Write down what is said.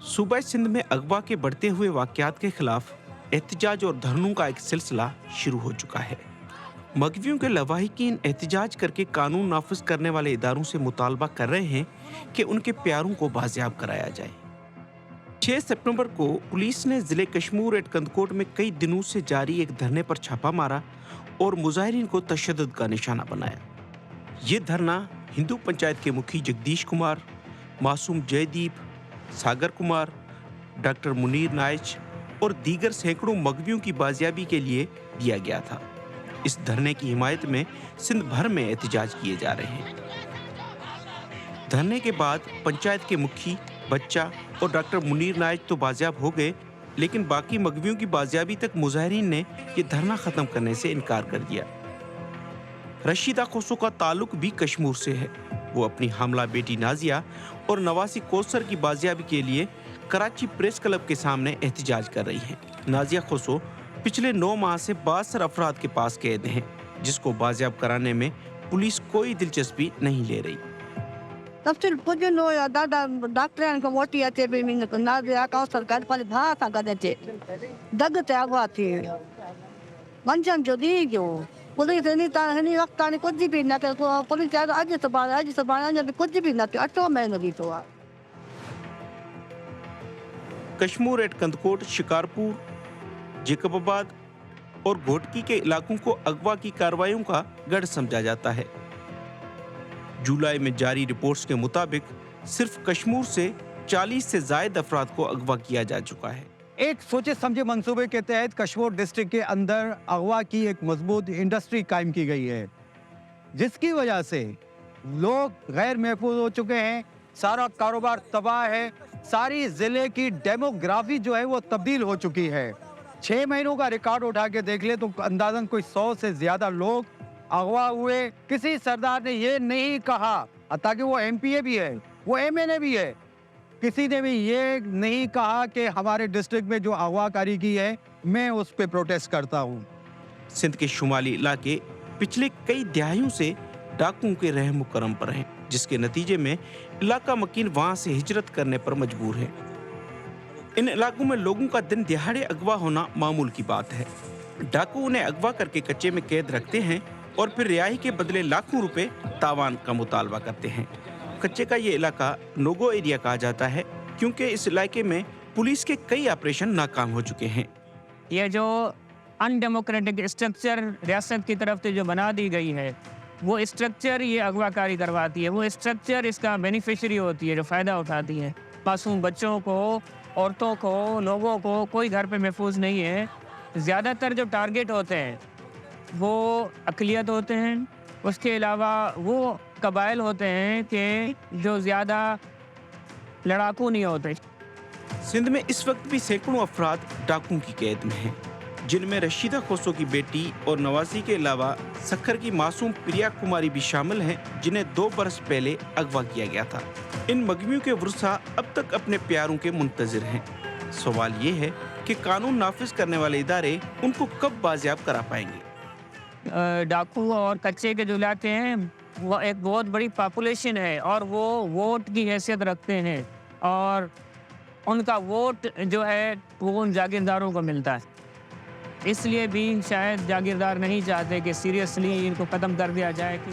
सूबा सिंध में अगवा के बढ़ते हुए वाकयात के खिलाफ एहतजाज और धरनों का एक सिलसिला शुरू हो चुका है। मगवियों के लवाहिकीन एहतजाज करके कानून नाफिज करने वाले इदारों से मुतालबा कर रहे हैं कि उनके प्यारों को बाजियाब कराया जाए। 6 सितंबर को पुलिस ने जिले कशमूर एट कंदकोट में कई दिनों से जारी एक धरने पर छापा मारा और मुजाहिरीन को तशद्दुद का निशाना बनाया। ये धरना हिंदू पंचायत के मुखी जगदीश कुमार, मासूम जयदीप, सागर कुमार, डॉक्टर मुनीर नाइच और दीगर सैकड़ों मगवियों की बाजियाबी के लिए दिया गया था। इस धरने की हिमायत में सिंध भर में एहतजाज किए जा रहे हैं। धरने के बाद पंचायत के मुखी, बच्चा और डॉक्टर मुनीर नाइच तो बाजियाब हो गए, लेकिन बाकी मगवियों की बाजियाबी तक मुजाहिरीन ने यह धरना खत्म करने से इनकार कर दिया। रशीदा खोसो का ताल्लुक भी कश्मीर से है। वो अपनी हमला बेटी नाजिया और नवासी कौसर की बाजियाबी के लिए कराची प्रेस क्लब के सामने एहतजाज कर रही हैं। नाजिया खोसो पिछले 9 माह से 62 अफराद के पास कैद हैं, जिसको बाजियाब कराने में पुलिस कोई दिलचस्पी नहीं ले रही। कशमूर एट कंदकोट, शिकारपुर, जेकबाबाद और घोटकी के इलाकों को अगवा की कार्रवाइयों का गढ़ समझा जाता है। जुलाई में जारी रिपोर्ट्स के मुताबिक सिर्फ कश्मीर से 40 से ज्यादा अफराद को अगवा किया जा चुका है। एक सोचे समझे मंसूबे के तहत कश्मीर डिस्ट्रिक्ट के अंदर अगवा की एक मजबूत इंडस्ट्री कायम की गई है, जिसकी वजह से लोग गैर महफूज हो चुके हैं। सारा कारोबार तबाह है। सारी जिले की डेमोग्राफी जो है वो तब्दील हो चुकी है। 6 महीनों का रिकॉर्ड उठा के देख ले तो अंदाजन कोई 100 से ज्यादा लोग अगवा हुए। किसी सरदार ने ये नहीं कहा, ताकि वो एमपीए भी है, वो एमएनए भी है, किसी ने भी ये नहीं कहा कि हमारे डिस्ट्रिक्ट में जो अगवाकारी की है मैं उस पर प्रोटेस्ट करता हूँ। सिंध के शुमाली इलाके पिछले कई दहाइयों से डाकुओं के रहम करम पर हैं, जिसके नतीजे में इलाका मकीन वहां से हिजरत करने पर मजबूर है। इन इलाकों में लोगों का दिन दिहाड़े अगवा होना मामूल की बात है। डाकू उन्हें अगवा करके कच्चे में कैद रखते हैं और फिर रिहाई के बदले लाखों रुपए तावान का मुतालबा करते हैं। कच्चे का ये इलाका नोगो एरिया कहा जाता है, क्योंकि इस इलाके में पुलिस के कई ऑपरेशन नाकाम हो चुके हैं। ये जो अनडेमोक्रेटिक स्ट्रक्चर रियासत की तरफ से जो बना दी गई है, वो स्ट्रक्चर ये अगवाकारी करवाती है। वो स्ट्रक्चर इसका बेनिफिशियरी होती है, जो फ़ायदा उठाती है। मासूम बच्चों को, औरतों को, लोगों को कोई घर पे महफूज नहीं है। ज़्यादातर जो टारगेट होते हैं वो अक़लियत होते हैं। उसके अलावा वो कबाइल होते हैं कि जो ज़्यादा लड़ाकू नहीं होते। सिंध में इस वक्त भी सैकड़ों अफराद डाकुओं की कैद में हैं, जिनमें रशीदा खोसो की बेटी और नवासी के अलावा सक्खर की मासूम प्रिया कुमारी भी शामिल हैं, जिन्हें 2 बरस पहले अगवा किया गया था। इन मगवियों के वुरसा अब तक अपने प्यारों के मुंतजिर हैं। सवाल ये है कि कानून नाफिज करने वाले इदारे उनको कब बाजियाब करा पाएंगे। डाकू और कच्चे के जो इलाके हैं वो एक बहुत बड़ी पॉपुलेशन है और वो वोट की हैसियत रखते हैं और उनका वोट जो है वो उन जागीरदारों को मिलता है। इसलिए भी शायद जागीरदार नहीं चाहते कि सीरियसली इनको ख़त्म कर दिया जाए कि